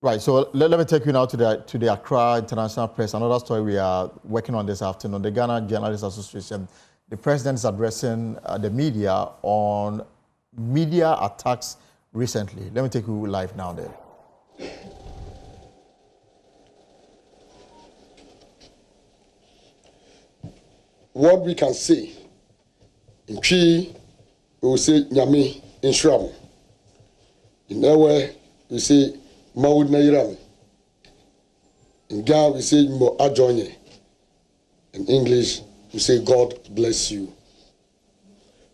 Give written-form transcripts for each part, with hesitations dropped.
Right, so let me take you now to the Accra International Press. Another story we are working on this afternoon. The Ghana Journalists Association, the president is addressing the media on media attacks recently. Let me take you live now there. What we can say, in Chi, we will say Nyame in Shram. In Ewe, we say Maud Nairam. In Ga, we say Mo Ajonye. In English, we say God bless you.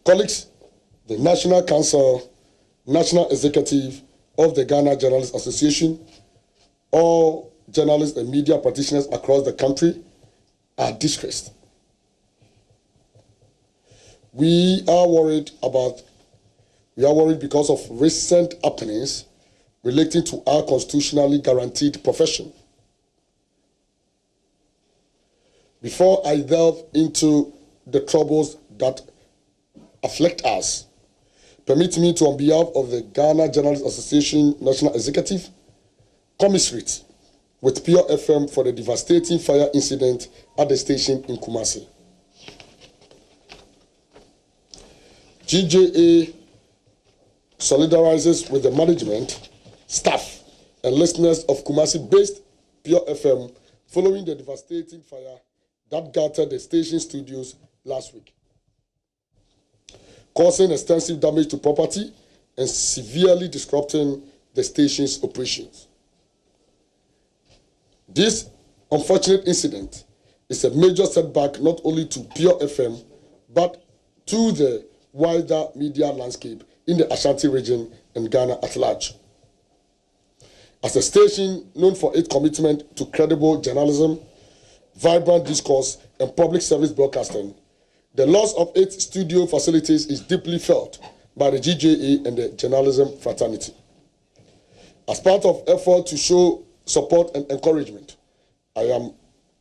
Colleagues, the National Council, National Executive of the Ghana Journalists Association, all journalists and media practitioners across the country are distressed. We are worried because of recent happenings relating to our constitutionally guaranteed profession. Before I delve into the troubles that afflict us, permit me to, on behalf of the Ghana Journalists Association National Executive, commiserate with Pure FM for the devastating fire incident at the station in Kumasi. GJA solidarizes with the management, staff, and listeners of Kumasi-based Pure FM following the devastating fire that gutted the station studios last week, causing extensive damage to property and severely disrupting the station's operations. This unfortunate incident is a major setback not only to Pure FM, but to the wider media landscape in the Ashanti region and Ghana at large. As a station known for its commitment to credible journalism, vibrant discourse, and public service broadcasting, the loss of its studio facilities is deeply felt by the GJA and the journalism fraternity. As part of effort to show support and encouragement, I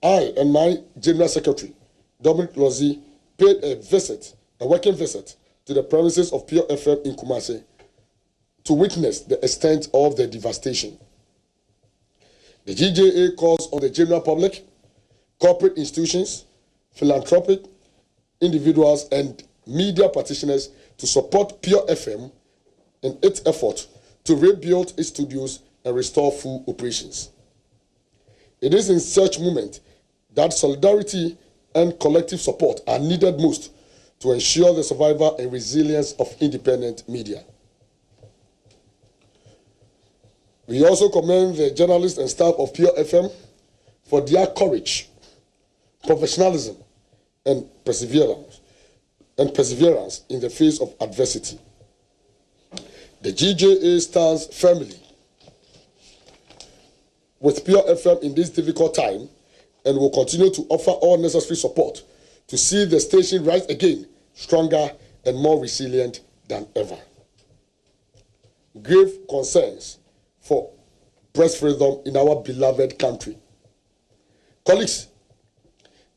and my General Secretary, Dominic Lozi, paid a working visit to the premises of Pure FM in Kumasi to witness the extent of the devastation. The GJA calls on the general public, corporate institutions, philanthropic individuals, and media practitioners to support Pure FM in its effort to rebuild its studios and restore full operations. It is in such moment that solidarity and collective support are needed most to ensure the survival and resilience of independent media. We also commend the journalists and staff of Pure FM for their courage, professionalism, and perseverance in the face of adversity. The GJA stands firmly with Pure FM in this difficult time and will continue to offer all necessary support to see the station rise again, stronger and more resilient than ever. Grave concerns for press freedom in our beloved country. Colleagues,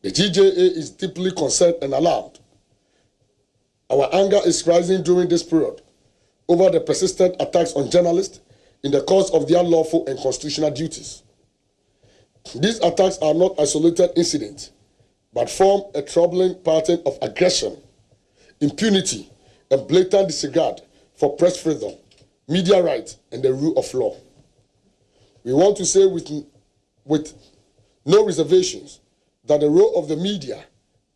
the GJA is deeply concerned and alarmed. Our anger is rising during this period over the persistent attacks on journalists in the course of their lawful and constitutional duties. These attacks are not isolated incidents, but form a troubling pattern of aggression, impunity, and blatant disregard for press freedom, media rights, and the rule of law. We want to say with no reservations that the role of the media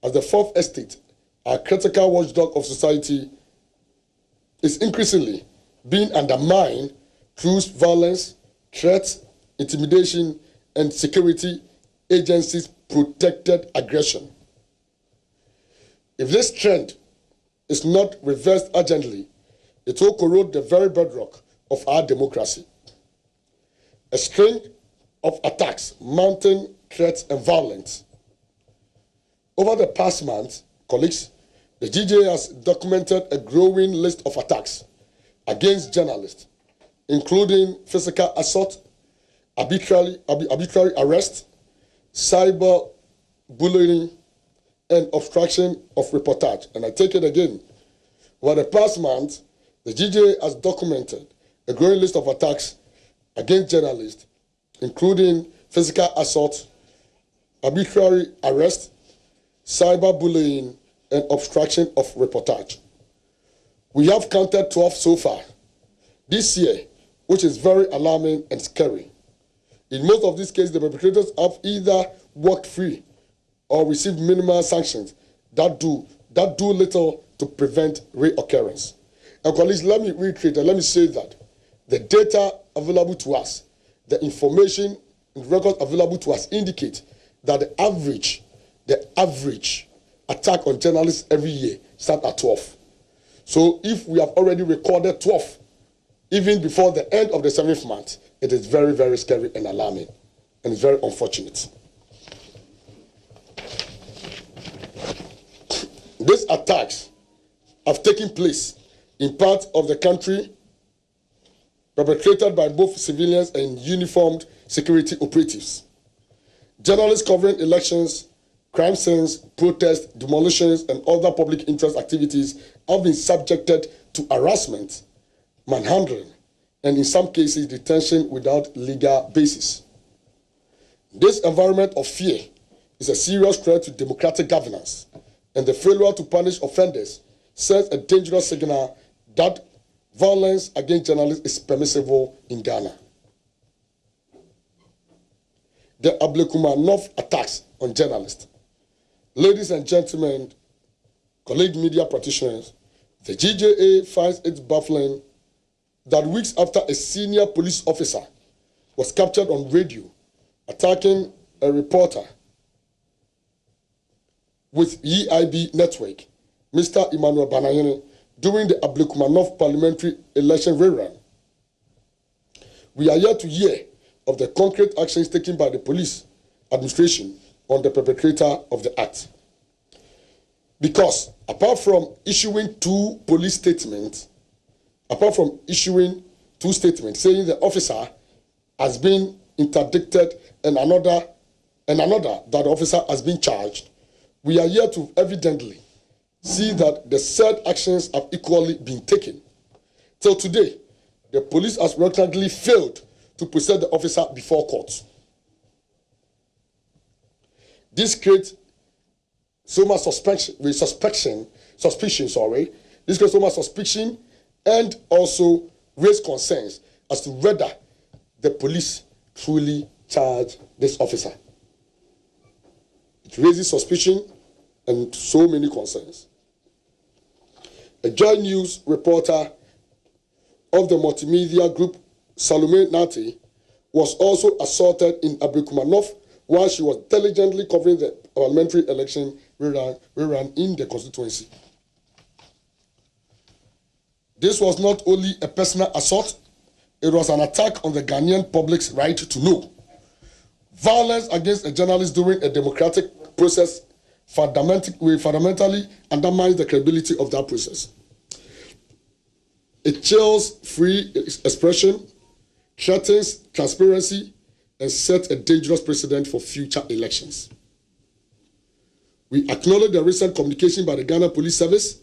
as the fourth estate, a critical watchdog of society, is increasingly being undermined through violence, threats, intimidation, and security agencies' protected aggression. If this trend is not reversed urgently, it will corrode the very bedrock of our democracy. A string of attacks, mounting threats, and violence. Over the past month, colleagues, the GJA has documented a growing list of attacks against journalists, including physical assault, arbitrary arrest, cyber bullying, and obstruction of reportage. And I take it again. Over the past month, the GJA has documented a growing list of attacks against journalists, including physical assault, arbitrary arrest, cyberbullying, and obstruction of reportage. We have counted 12 so far this year, which is very alarming and scary. In most of these cases, the perpetrators have either walked free or received minimal sanctions that do little to prevent reoccurrence. And colleagues, let me reiterate and let me say that the data available to us, the information and records available to us indicate that the average attack on journalists every year starts at 12. So if we have already recorded 12, even before the end of the 7th month, it is very, very scary and alarming, and it's very unfortunate. These attacks have taken place in parts of the country perpetrated by both civilians and uniformed security operatives. Journalists covering elections, crime scenes, protests, demolitions, and other public interest activities have been subjected to harassment, manhandling, and in some cases, detention without legal basis. This environment of fear is a serious threat to democratic governance, and the failure to punish offenders sends a dangerous signal that violence against journalists is permissible in Ghana. The Ablekuma attacks on journalists. Ladies and gentlemen, colleague media practitioners, the GJA finds it baffling that weeks after a senior police officer was captured on radio attacking a reporter with EIB Network, Mr. Emmanuel Banayene, during the Ablekuma parliamentary election rerun. We are yet to hear of the concrete actions taken by the police administration on the perpetrator of the act. Because apart from issuing two statements saying the officer has been interdicted and another that the officer has been charged, we are here to evidently see that the said actions have equally been taken. Till today, the police has reluctantly failed to present the officer before court. This creates so much suspicion, and also raise concerns as to whether the police truly charge this officer. It raises suspicion and so many concerns. A JoyNews reporter of the multimedia group, Salome Nati, was also assaulted in Ablekuma North while she was diligently covering the parliamentary election rerun in the constituency. This was not only a personal assault, it was an attack on the Ghanaian public's right to know. Violence against a journalist during a democratic process fundamentally undermines the credibility of that process. It chills free expression, threatens transparency, and sets a dangerous precedent for future elections. We acknowledge the recent communication by the Ghana Police Service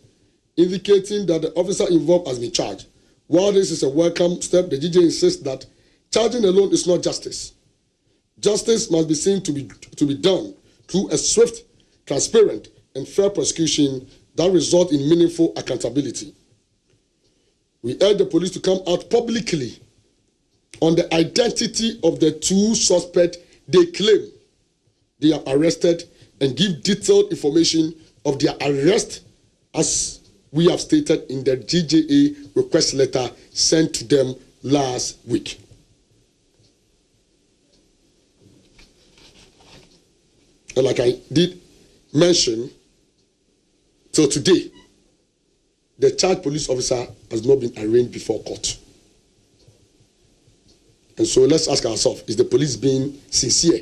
indicating that the officer involved has been charged. While this is a welcome step, the GJA insists that charging alone is not justice. Justice must be seen to be done through a swift, transparent, and fair prosecution that results in meaningful accountability. We urge the police to come out publicly on the identity of the two suspects they claim they have arrested and give detailed information of their arrest, as we have stated in the GJA request letter sent to them last week. And like I did mention, till today, the charged police officer has not been arraigned before court. And so let's ask ourselves, is the police being sincere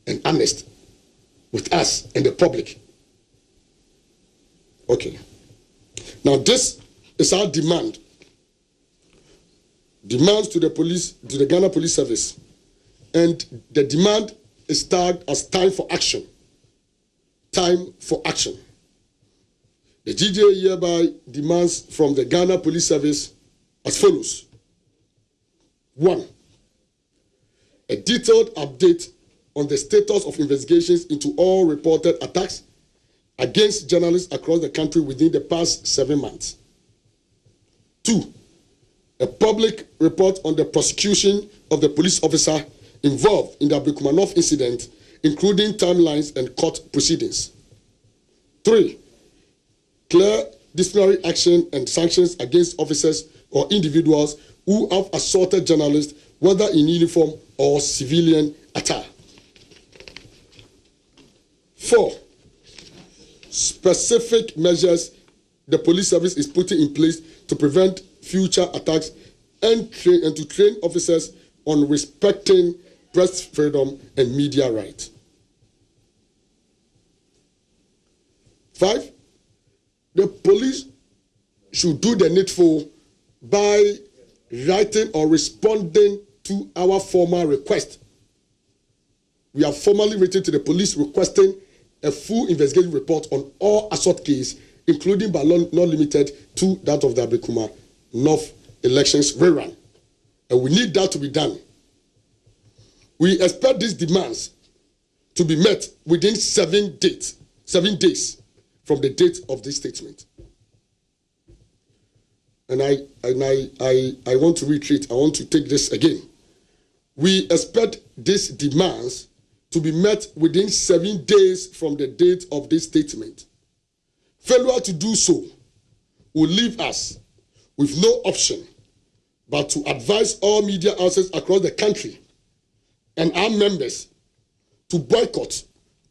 and honest with us and the public? Okay. Now this is our demand. Demands to the police, to the Ghana Police Service. And the demand is tagged as time for action. Time for action. The GJA hereby demands from the Ghana Police Service as follows. 1. a detailed update on the status of investigations into all reported attacks against journalists across the country within the past 7 months. 2, a public report on the prosecution of the police officer involved in the Abrikumanov incident, including timelines and court proceedings. 3, clear disciplinary action and sanctions against officers or individuals who have assaulted journalists, whether in uniform or civilian attire. 4, specific measures the police service is putting in place to prevent future attacks and to train officers on respecting press freedom and media rights. 5, the police should do the needful by writing or responding to our formal request. We have formally written to the police requesting a full investigation report on all assault cases, including but not limited to that of the Abrikumanov elections rerun. And we need that to be done. We expect these demands to be met within 7 days from the date of this statement. And I want to reiterate, I want to take this again. We expect these demands to be met within 7 days from the date of this statement. Failure to do so will leave us with no option but to advise all media houses across the country and our members to boycott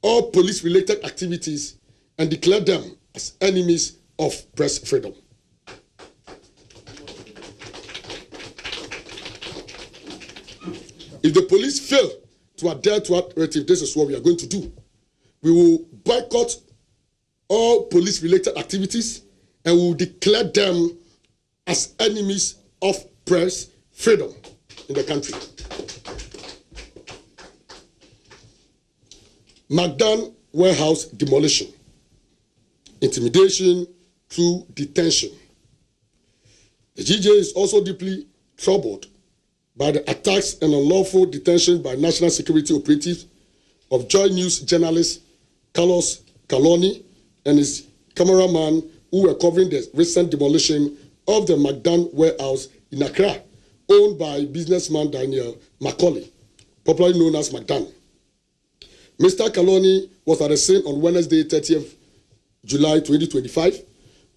all police-related activities and declare them as enemies of press freedom. If the police fail to adhere to our directive, this is what we are going to do. We will boycott all police-related activities and we will declare them as enemies of press freedom in the country. Magdan warehouse demolition, intimidation through detention. The GJA is also deeply troubled by the attacks and unlawful detention by national security operatives of JoyNews journalist Carlos Calony and his cameraman who were covering the recent demolition of the Magdan warehouse in Accra, owned by businessman Daniel Macaulay, popularly known as Magdan. Mr. Calony was at the scene on Wednesday, 30th July 2025,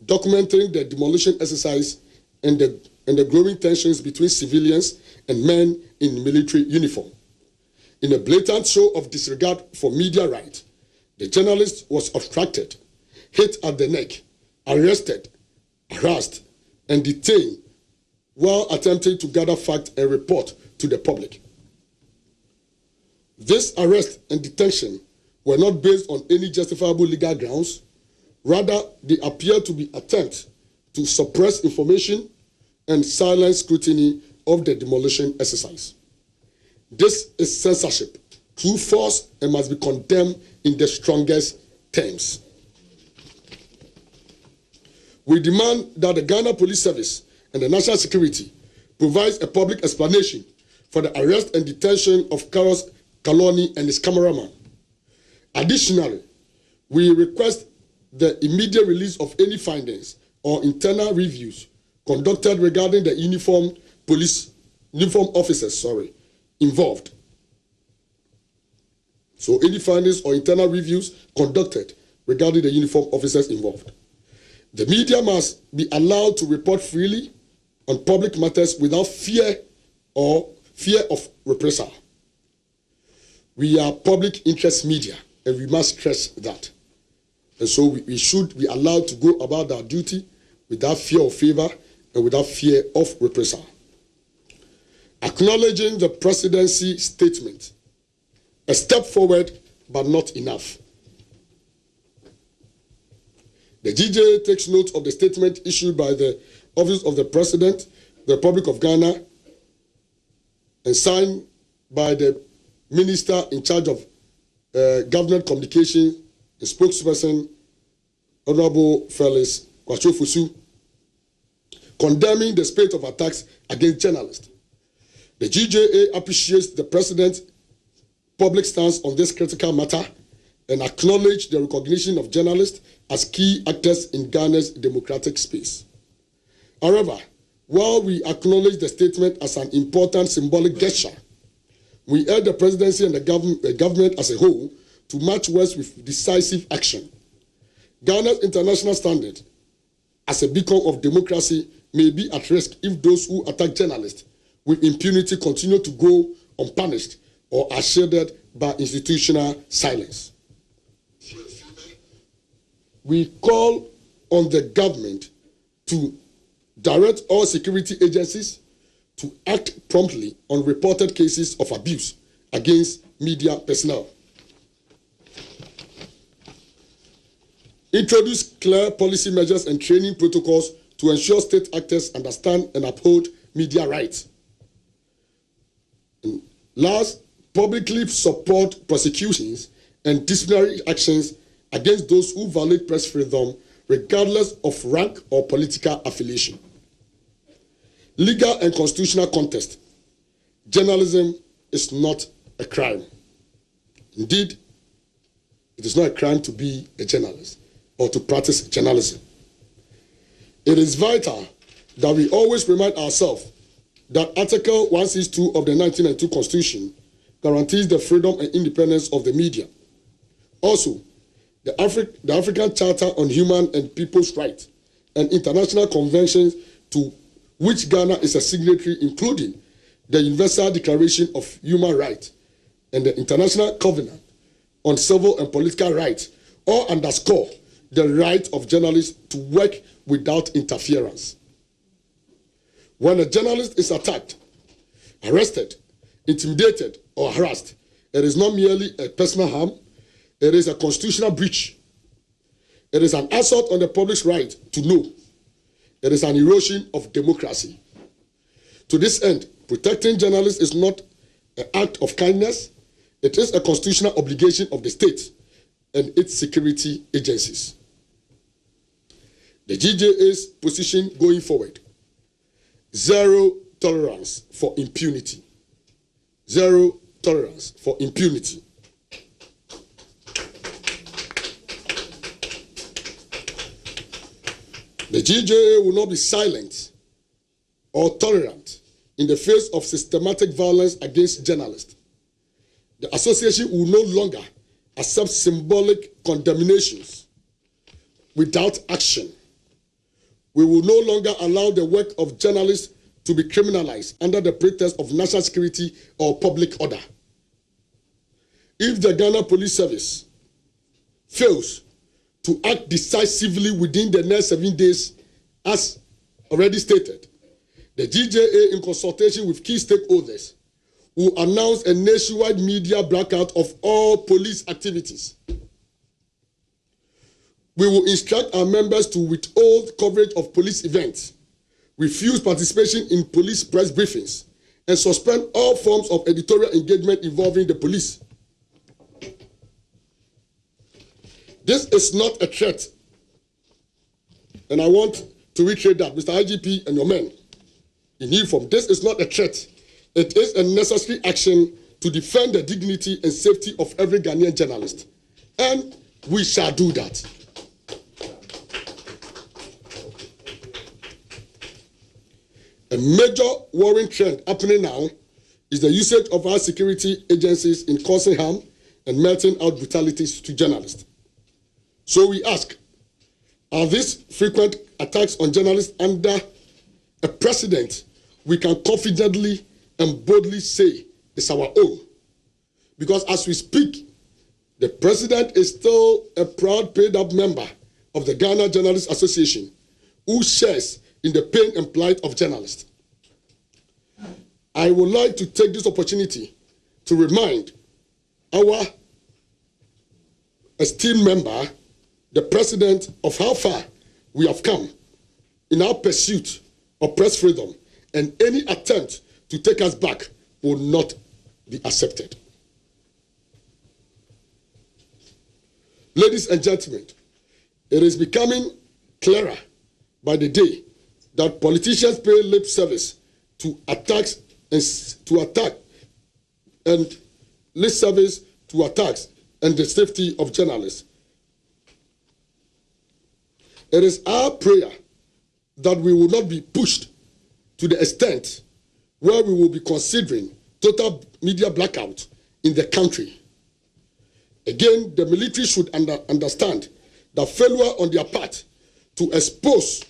documenting the demolition exercise and the growing tensions between civilians and men in military uniform. In a blatant show of disregard for media rights, the journalist was obstructed, hit at the neck, arrested, harassed, and detained while attempting to gather facts and report to the public. This arrest and detention were not based on any justifiable legal grounds. Rather, they appear to be attempts to suppress information and silence scrutiny of the demolition exercise. This is censorship through force and must be condemned in the strongest terms. We demand that the Ghana Police Service and the National Security provides a public explanation for the arrest and detention of Carlos Calony and his cameraman. Additionally, we request the immediate release of any findings or internal reviews conducted regarding the uniform officers involved. So any findings or internal reviews conducted regarding the uniform officers involved. The media must be allowed to report freely on public matters without fear of reprisal. We are public interest media, and we must stress that. And so we should be allowed to go about our duty without fear of favor and without fear of reprisal. Acknowledging the presidency statement, a step forward, but not enough. The GJA takes note of the statement issued by the Office of the President, the Republic of Ghana, and signed by the Minister in charge of Government Communications and spokesperson, Honorable Felix Kwachofusu, condemning the spate of attacks against journalists. The GJA appreciates the President's public stance on this critical matter and acknowledge the recognition of journalists as key actors in Ghana's democratic space. However, while we acknowledge the statement as an important symbolic gesture, we urge the Presidency and the government as a whole to march west with decisive action. Ghana's international standard as a beacon of democracy may be at risk if those who attack journalists with impunity continue to go unpunished or are shielded by institutional silence. We call on the government to direct all security agencies to act promptly on reported cases of abuse against media personnel. Introduce clear policy measures and training protocols to ensure state actors understand and uphold media rights. And last, publicly support prosecutions and disciplinary actions against those who violate press freedom, regardless of rank or political affiliation. Legal and constitutional context. Journalism is not a crime. Indeed, it is not a crime to be a journalist or to practice journalism. It is vital that we always remind ourselves that Article 162 of the 1992 Constitution guarantees the freedom and independence of the media. Also, the African Charter on Human and People's Rights and international conventions to which Ghana is a signatory, including the Universal Declaration of Human Rights and the International Covenant on Civil and Political Rights, all underscore the right of journalists to work without interference. When a journalist is attacked, arrested, intimidated, or harassed, it is not merely a personal harm, it is a constitutional breach. It is an assault on the public's right to know. It is an erosion of democracy. To this end, protecting journalists is not an act of kindness, it is a constitutional obligation of the state and its security agencies. The GJA's position going forward: zero tolerance for impunity. Zero tolerance for impunity. The GJA will not be silent or tolerant in the face of systematic violence against journalists. The association will no longer accept symbolic condemnations without action. We will no longer allow the work of journalists to be criminalized under the pretext of national security or public order. If the Ghana Police Service fails to act decisively within the next 7 days, as already stated, the GJA, in consultation with key stakeholders, will announce a nationwide media blackout of all police activities. We will instruct our members to withhold coverage of police events, refuse participation in police press briefings, and suspend all forms of editorial engagement involving the police. This is not a threat, and I want to reiterate that, Mr. IGP and your men in uniform, this is not a threat. It is a necessary action to defend the dignity and safety of every Ghanaian journalist, and we shall do that. A major worrying trend happening now is the usage of our security agencies in causing harm and melting out brutalities to journalists. So we ask, are these frequent attacks on journalists under a precedent we can confidently and boldly say is our own? Because as we speak, the president is still a proud paid-up member of the Ghana Journalists Association who shares in the pain and plight of journalists. I would like to take this opportunity to remind our esteemed member, the president, of how far we have come in our pursuit of press freedom, and any attempt to take us back will not be accepted. Ladies and gentlemen, it is becoming clearer by the day that politicians pay lip service to attacks to attack and lip service to attacks and the safety of journalists. It is our prayer that we will not be pushed to the extent where we will be considering total media blackout in the country. Again, the military should understand that failure on their part to expose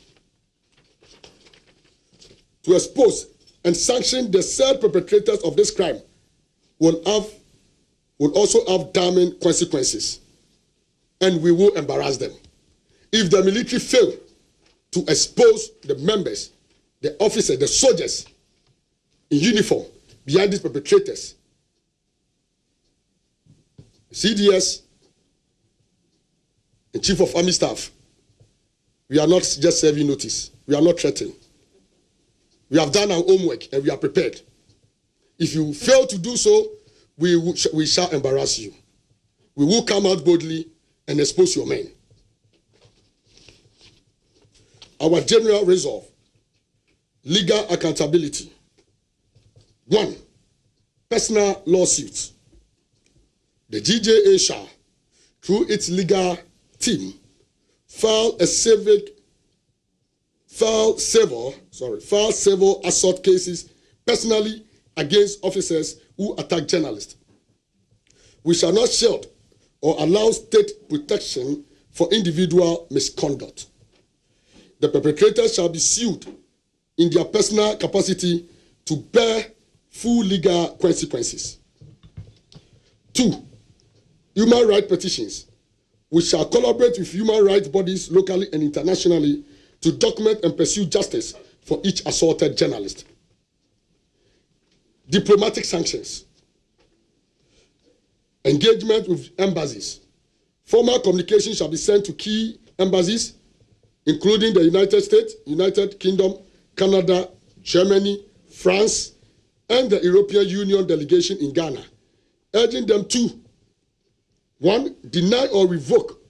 and sanction the said perpetrators of this crime will also have damning consequences, and we will embarrass them. If the military fail to expose the members, the officers, the soldiers in uniform behind these perpetrators, CDS and Chief of Army Staff, we are not just serving notice. We are not threatening. We have done our homework and we are prepared. If you fail to do so, we shall embarrass you. We will come out boldly and expose your men. Our general resolve: legal accountability. 1. Personal lawsuits. The GJA shall, through its legal team, file civil assault cases personally against officers who attack journalists. We shall not shield or allow state protection for individual misconduct. The perpetrators shall be sued in their personal capacity to bear full legal consequences. 2. Human rights petitions. We shall collaborate with human rights bodies locally and internationally to document and pursue justice for each assaulted journalist. Diplomatic sanctions. Engagement with embassies. Formal communication shall be sent to key embassies, including the United States, United Kingdom, Canada, Germany, France, and the European Union delegation in Ghana, urging them to: 1. Deny or revoke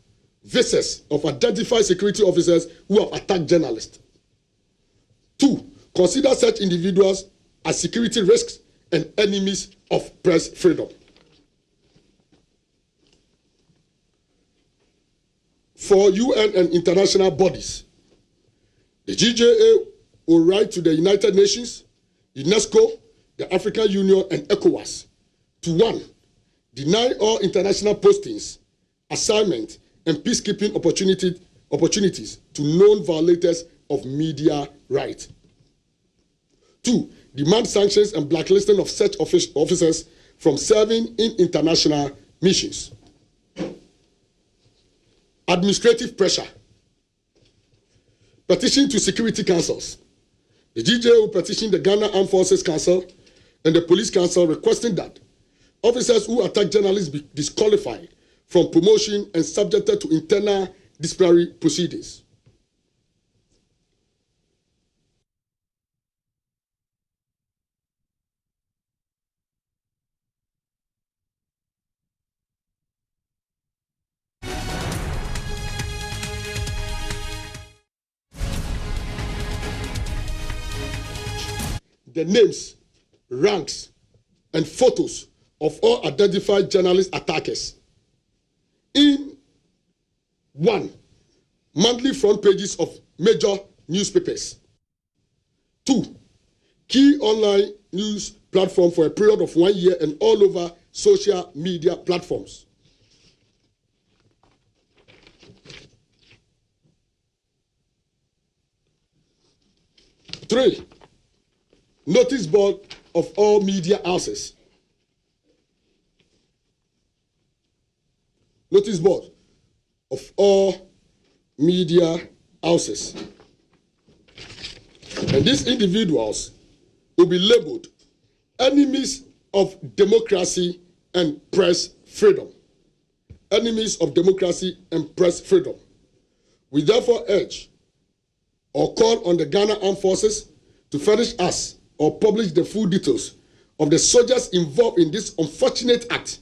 visas of identified security officers who have attacked journalists. 2. Consider such individuals as security risks and enemies of press freedom. For UN and international bodies, the GJA will write to the United Nations, UNESCO, the African Union, and ECOWAS to: 1. Deny all international postings, assignment, and peacekeeping opportunities to known violators of media rights. 2. Demand sanctions and blacklisting of such officers from serving in international missions. Administrative pressure. Petition to security councils. The GJA will petition the Ghana Armed Forces Council and the Police Council requesting that officers who attack journalists be disqualified from promotion and subjected to internal disciplinary proceedings. The names, ranks, and photos of all identified journalist attackers in 1. Monthly front pages of major newspapers. 2. Key online news platform for a period of 1 year and all over social media platforms. 3. Notice board of all media houses. Notice board of all media houses. And these individuals will be labeled enemies of democracy and press freedom. Enemies of democracy and press freedom. We therefore urge or call on the Ghana Armed Forces to furnish us or publish the full details of the soldiers involved in this unfortunate act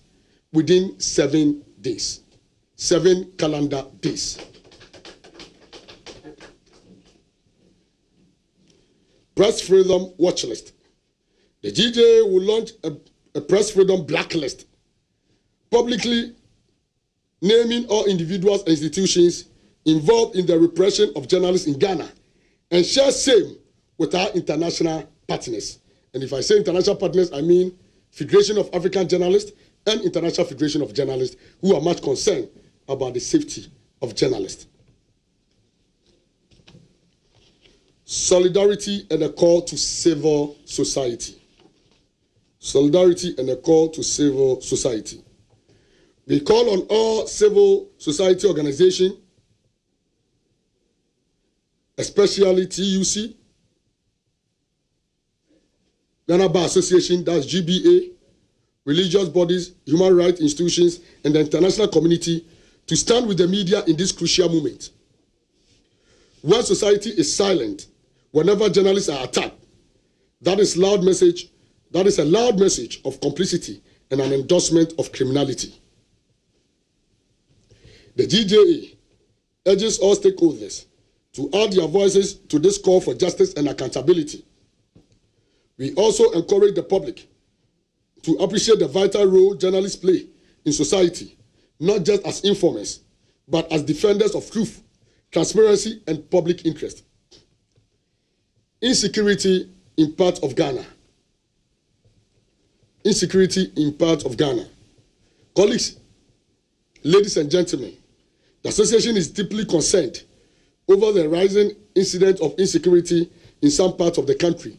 within 7 days. 7 calendar days. Press Freedom Watch List. The GJA will launch a press freedom blacklist, publicly naming all individuals and institutions involved in the repression of journalists in Ghana, and share same with our international partners. And if I say international partners, I mean Federation of African Journalists and International Federation of Journalists, who are much concerned about the safety of journalists. Solidarity and a call to civil society. Solidarity and a call to civil society. We call on all civil society organizations, especially TUC, Ghana Bar Association, that's GBA, religious bodies, human rights institutions, and the international community to stand with the media in this crucial moment. When society is silent, whenever journalists are attacked, that is a loud message of complicity and an endorsement of criminality. The GJA urges all stakeholders to add their voices to this call for justice and accountability. We also encourage the public to appreciate the vital role journalists play in society, not just as informers, but as defenders of truth, transparency, and public interest. Insecurity in parts of Ghana. Insecurity in parts of Ghana. Colleagues, ladies and gentlemen, the association is deeply concerned over the rising incident of insecurity in some parts of the country,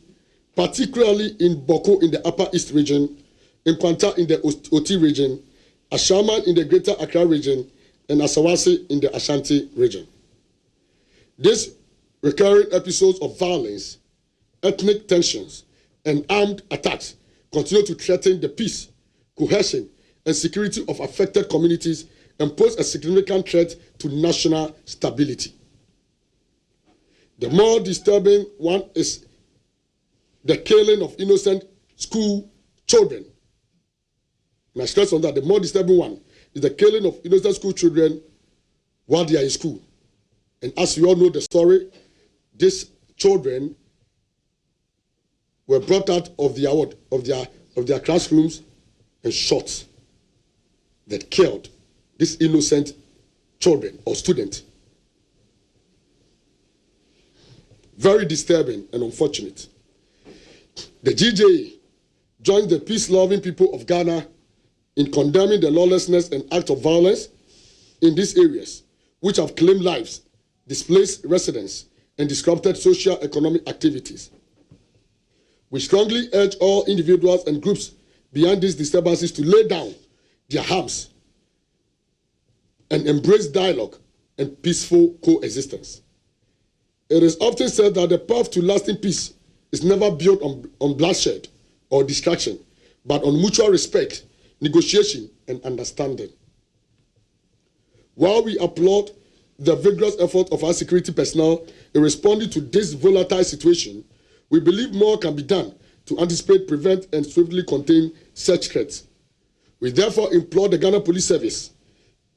particularly in Boko in the Upper East region, in Kwanta in the Oti region, Ashaman in the Greater Accra region, and Asawase in the Ashanti region. These recurring episodes of violence, ethnic tensions, and armed attacks continue to threaten the peace, cohesion, and security of affected communities and pose a significant threat to national stability. The more disturbing one is the killing of innocent school children. And I stress on that, the more disturbing one is the killing of innocent school children while they are in school. And as we all know the story, these children were brought out of their classrooms and shot that killed these innocent children or students. Very disturbing and unfortunate. The GJA joins the peace-loving people of Ghana in condemning the lawlessness and acts of violence in these areas, which have claimed lives, displaced residents, and disrupted socio-economic activities. We strongly urge all individuals and groups behind these disturbances to lay down their arms and embrace dialogue and peaceful coexistence. It is often said that the path to lasting peace is never built on bloodshed or distraction, but on mutual respect, negotiation, and understanding. While we applaud the vigorous effort of our security personnel in responding to this volatile situation, we believe more can be done to anticipate, prevent, and swiftly contain such threats. We therefore implore the Ghana Police Service,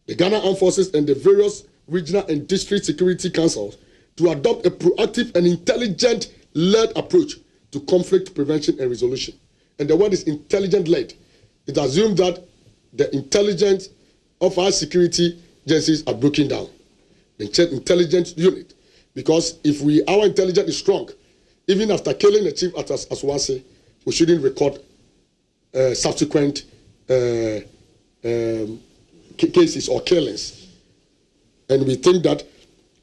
the Ghana Armed Forces, and the various regional and district security councils to adopt a proactive and intelligent-led approach to conflict prevention and resolution. And the word is intelligent-led. It assumes that the intelligence of our security agencies are broken down. The intelligence unit. Because if our intelligence is strong, even after killing a chief at Asawase, we shouldn't record subsequent cases or killings. And we think that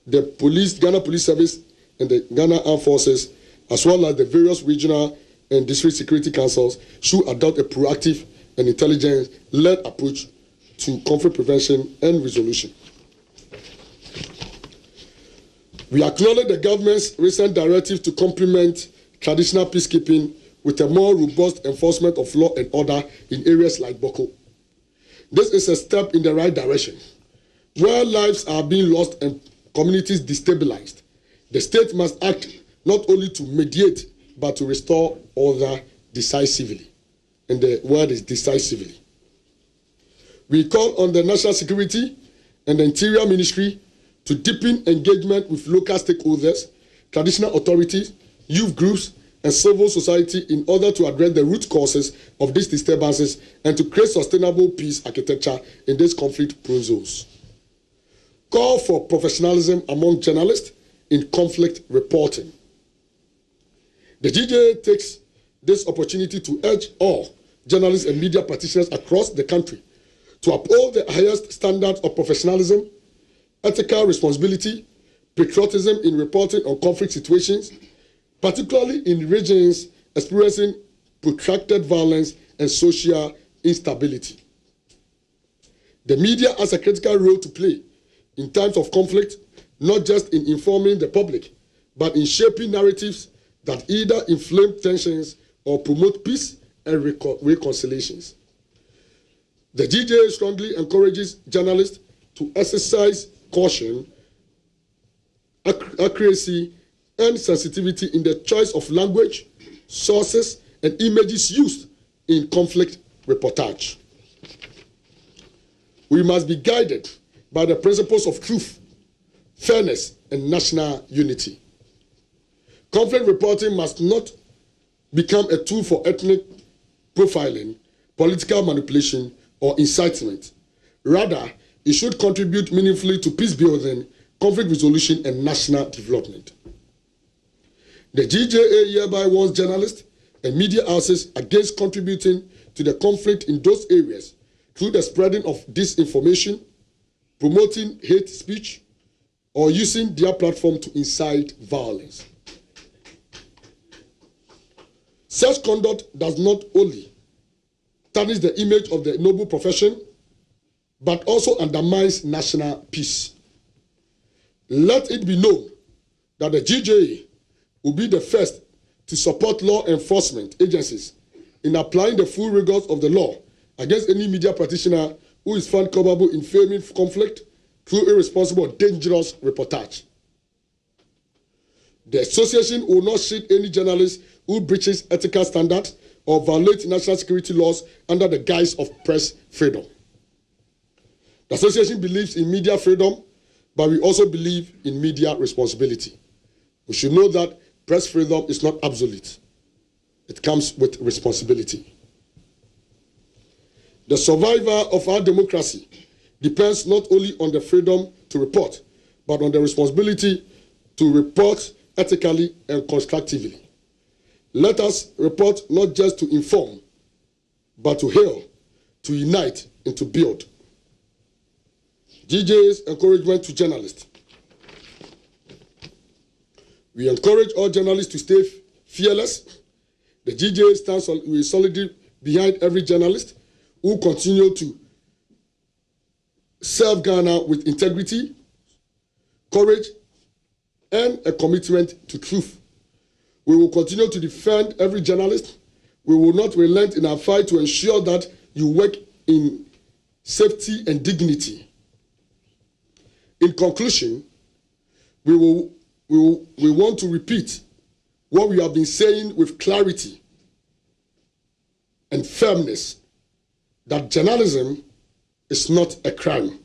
the police, Ghana Police Service, and the Ghana Armed Forces, as well as the various regional and district security councils, should adopt a proactive and intelligence-led approach to conflict prevention and resolution. We acknowledge the government's recent directive to complement traditional peacekeeping with a more robust enforcement of law and order in areas like Boko. This is a step in the right direction. Where lives are being lost and communities destabilized, the state must act not only to mediate, but to restore order decisively. And the word is decisively. We call on the National Security and the Interior Ministry to deepen engagement with local stakeholders, traditional authorities, youth groups, and civil society in order to address the root causes of these disturbances and to create sustainable peace architecture in these conflict-prone zones. Call for professionalism among journalists in conflict reporting. The GJA takes this opportunity to urge all journalists and media practitioners across the country to uphold the highest standards of professionalism, ethical responsibility, patriotism in reporting on conflict situations, particularly in regions experiencing protracted violence and social instability. The media has a critical role to play in times of conflict, not just in informing the public, but in shaping narratives that either inflame tensions or promote peace and reconciliations. The GJA strongly encourages journalists to exercise caution, accuracy, and sensitivity in the choice of language, sources, and images used in conflict reportage. We must be guided by the principles of truth, fairness, and national unity. Conflict reporting must not become a tool for ethnic profiling, political manipulation, or incitement. Rather, it should contribute meaningfully to peace building, conflict resolution, and national development. The GJA hereby warns journalists and media houses against contributing to the conflict in those areas through the spreading of disinformation, promoting hate speech, or using their platform to incite violence. Such conduct does not only tarnish the image of the noble profession, but also undermines national peace. Let it be known that the GJA will be the first to support law enforcement agencies in applying the full rigors of the law against any media practitioner who is found culpable in framing conflict through irresponsible or dangerous reportage. The association will not shield any journalist who breaches ethical standards or violates national security laws under the guise of press freedom. The association believes in media freedom, but we also believe in media responsibility. We should know that press freedom is not absolute. It comes with responsibility. The survival of our democracy depends not only on the freedom to report, but on the responsibility to report ethically and constructively. Let us report not just to inform, but to heal, to unite, and to build. GJA's encouragement to journalists. We encourage all journalists to stay fearless. The GJA stands solidly behind every journalist who continue to serve Ghana with integrity, courage, and a commitment to truth. We will continue to defend every journalist. We will not relent in our fight to ensure that you work in safety and dignity. In conclusion, we want to repeat what we have been saying with clarity and firmness, that journalism is not a crime,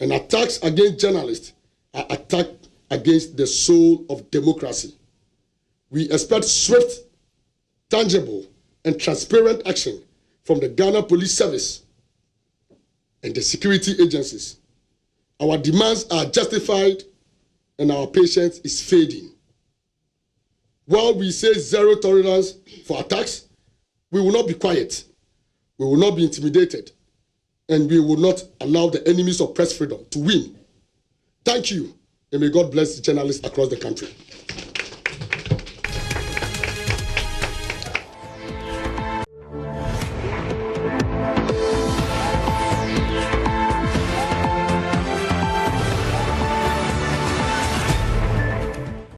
and attacks against journalists are attacks against the soul of democracy. We expect swift, tangible, and transparent action from the Ghana Police Service and the security agencies. Our demands are justified and our patience is fading. While we say zero tolerance for attacks, we will not be quiet, we will not be intimidated, and we will not allow the enemies of press freedom to win. Thank you, and may God bless the journalists across the country.